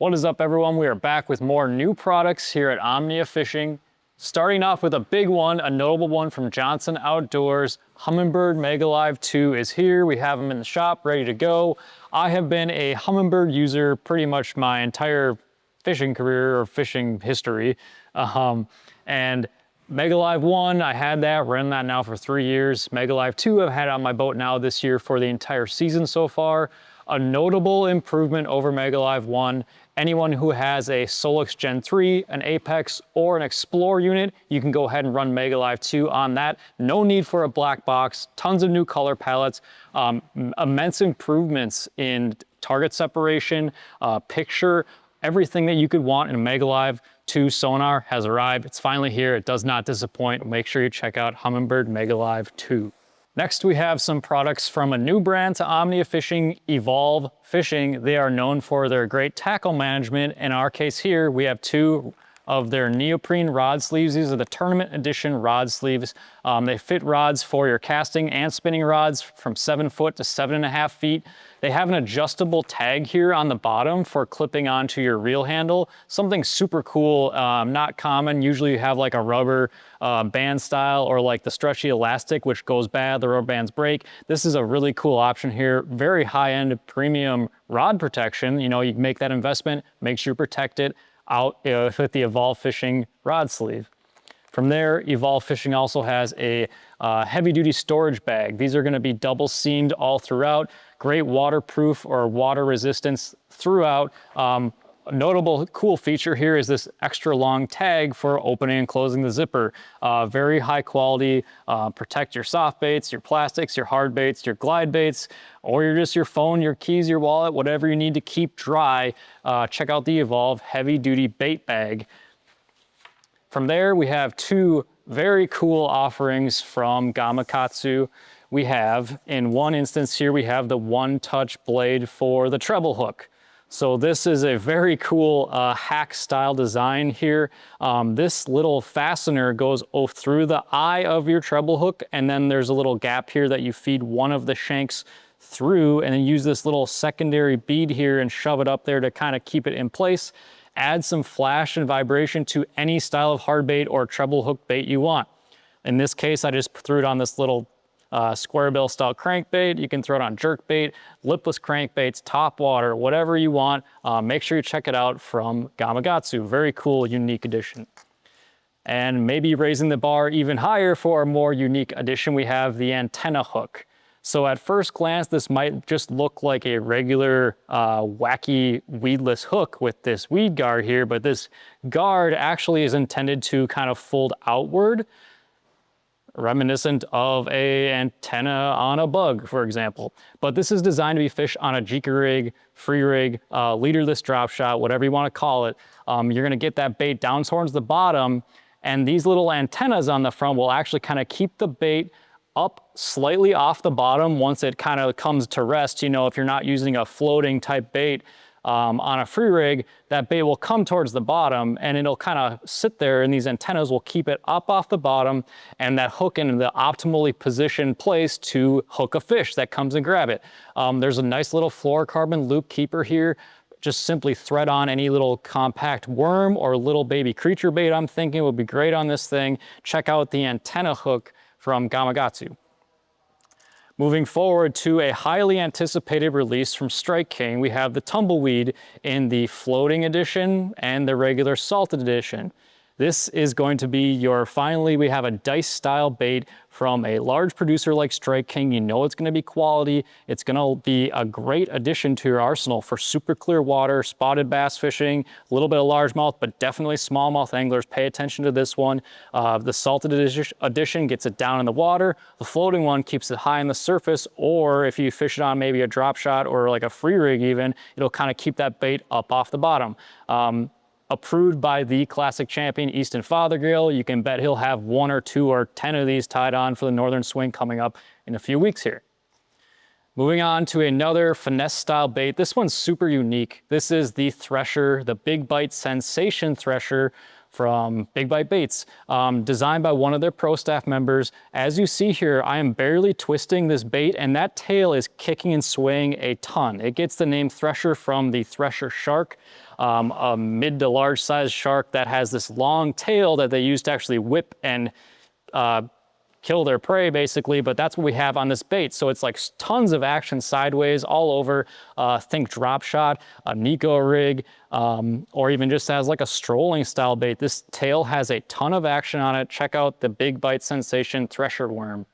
What is up, everyone? We are back with more new products here at Omnia Fishing. Starting off with a big one, a notable one from Johnson Outdoors. Hummingbird Mega Live 2 is here. We have them in the shop, ready to go. I have been a Hummingbird user pretty much my entire fishing career or fishing history. And Mega Live 1, I had that, run that now for 3 years. Mega Live 2, I've had it on my boat now this year for the entire season so far. A notable improvement over Mega Live 1. Anyone who has a Solix Gen 3, an Apex, or an Explore unit, you can go ahead and run Mega Live 2 on that. No need for a black box, tons of new color palettes, immense improvements in target separation, picture, everything that you could want in a Mega Live 2 sonar has arrived. It's finally here. It does not disappoint. Make sure you check out Hummingbird Mega Live 2. Next, we have some products from a new brand to Omnia Fishing, Evolve Fishing. They are known for their great tackle management. In our case here, we have 2 of their neoprene rod sleeves. These are the tournament edition rod sleeves. They fit rods for your casting and spinning rods from 7 foot to 7.5 feet. They have an adjustable tag here on the bottom for clipping onto your reel handle. Something super cool, not common. Usually you have like a rubber band style or like the stretchy elastic, which goes bad, the rubber bands break. This is a really cool option here. Very high-end premium rod protection. You know, you make that investment, make sure you protect it out with the Evolve Fishing rod sleeve. From there, Evolve Fishing also has a heavy-duty storage bag. These are going to be double seamed all throughout. Great waterproof or water resistance throughout. A notable cool feature here is this extra long tag for opening and closing the zipper. Very high quality, protect your soft baits, your plastics, your hard baits, your glide baits, or your phone, your keys, your wallet, whatever you need to keep dry. Check out the Evolve heavy duty bait bag. From there, we have 2 very cool offerings from Gamakatsu. We have, in one instance here, we have the one-touch blade for the treble hook. So this is a very cool hack style design here. This little fastener goes through the eye of your treble hook, and then there's a little gap here that you feed one of the shanks through, and then use this little secondary bead here and shove it up there to kind of keep it in place. Add some flash and vibration to any style of hard bait or treble hook bait you want. In this case, I just threw it on this little square bill style crankbait. You can throw it on jerk bait, lipless crankbaits, top water, whatever you want. Make sure you check it out from Gamakatsu. Very cool, unique edition. And maybe raising the bar even higher for a more unique edition, we have the antenna hook. So at first glance, this might just look like a regular wacky weedless hook with this weed guard here, but this guard actually is intended to kind of fold outward, reminiscent of a antenna on a bug, for example. But this is designed to be fished on a jika rig, free rig, leaderless drop shot, whatever you want to call it. You're gonna get that bait down towards the bottom, and these little antennas on the front will actually kind of keep the bait up slightly off the bottom once it kind of comes to rest. You know, if you're not using a floating type bait on a free rig, that bait will come towards the bottom and it'll kind of sit there, and these antennas will keep it up off the bottom and that hook in the optimally positioned place to hook a fish that comes and grab it. There's a nice little fluorocarbon loop keeper here. Just simply thread on any little compact worm or little baby creature bait I'm thinking would be great on this thing. Check out the antenna hook from Gamakatsu. Moving forward to a highly anticipated release from Strike King, we have the Tumbleweed in the floating edition and the regular salted edition. This is going to be your, finally, we have a dice style bait from a large producer like Strike King. You know it's going to be quality. It's going to be a great addition to your arsenal for super clear water, spotted bass fishing, a little bit of largemouth, but definitely smallmouth anglers. Pay attention to this one. The salted edition gets it down in the water. The floating one keeps it high on the surface, or if you fish it on maybe a drop shot or like a free rig even, it'll kind of keep that bait up off the bottom. Approved by the classic champion Easton Fothergill. You can bet he'll have 1 or 2 or 10 of these tied on for the Northern Swing coming up in a few weeks here. Moving on to another finesse style bait. This one's super unique. This is the Thresher, the Big Bite Sensation Thresher from Big Bite Baits, designed by one of their pro staff members. As you see here, I am barely twisting this bait and that tail is kicking and swaying a ton. It gets the name Thresher from the Thresher shark, a mid to large size shark that has this long tail that they use to actually whip and kill their prey basically, but that's what we have on this bait. So it's like tons of action sideways all over. Think drop shot, a Nico rig, or even just as like a strolling style bait. This tail has a ton of action on it. Check out the Big Bite Sensation Thresher worm.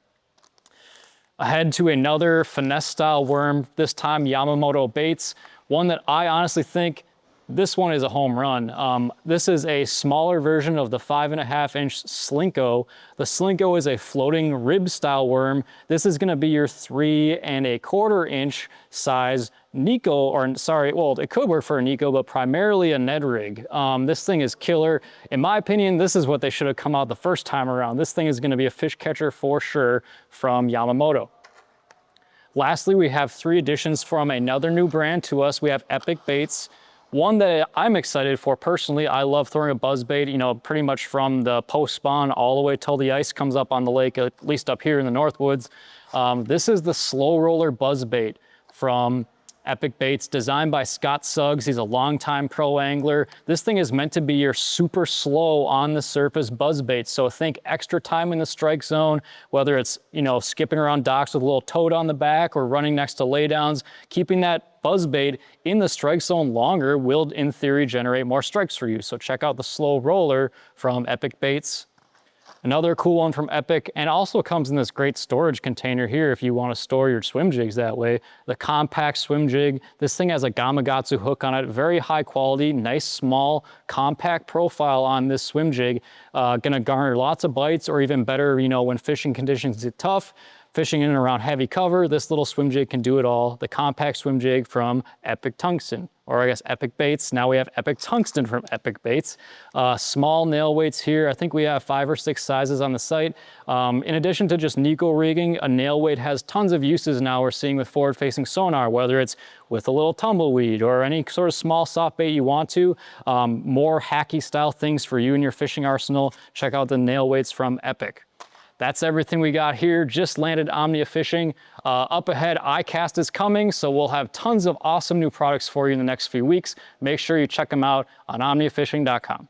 Ahead to another finesse style worm, this time Yamamoto baits. One that I honestly think this one is a home run. This is a smaller version of the 5.5-inch Slinko. The Slinko is a floating rib style worm. This is gonna be your 3.25-inch size Nico, or sorry, well, it could work for a Nico, but primarily a Ned rig. This thing is killer. In my opinion, this is what they should have come out the first time around. This thing is gonna be a fish catcher for sure from Yamamoto. Lastly, we have 3 additions from another new brand to us. We have Epic Baits. One that I'm excited for personally. I love throwing a buzzbait, you know, pretty much from the post spawn all the way till the ice comes up on the lake, at least up here in the Northwoods. This is the slow roller buzzbait from Epic Baits, designed by Scott Suggs. He's a longtime pro angler. This thing is meant to be your super slow on the surface buzzbait. So think extra time in the strike zone, whether it's, you know, skipping around docks with a little toad on the back or running next to laydowns. Keeping that buzzbait in the strike zone longer will, in theory, generate more strikes for you. So check out the slow roller from Epic Baits. Another cool one from Epic, and also comes in this great storage container here if you want to store your swim jigs that way. The compact swim jig. This thing has a Gamakatsu hook on it. Very high quality, nice, small, compact profile on this swim jig. Gonna garner lots of bites, or even better, you know, when fishing conditions get tough, fishing in and around heavy cover, this little swim jig can do it all. The compact swim jig from Epic Tungsten, or I guess Epic Baits. Now we have Epic Tungsten from Epic Baits. Small nail weights here. I think we have 5 or 6 sizes on the site. In addition to just Nico rigging, a nail weight has tons of uses now we're seeing with forward-facing sonar, whether it's with a little tumbleweed or any sort of small soft bait you want to. More hacky style things for you and your fishing arsenal. Check out the nail weights from Epic. That's everything we got here. Just landed Omnia Fishing. Up ahead, ICAST is coming, so we'll have tons of awesome new products for you in the next few weeks. Make sure you check them out on omniafishing.com.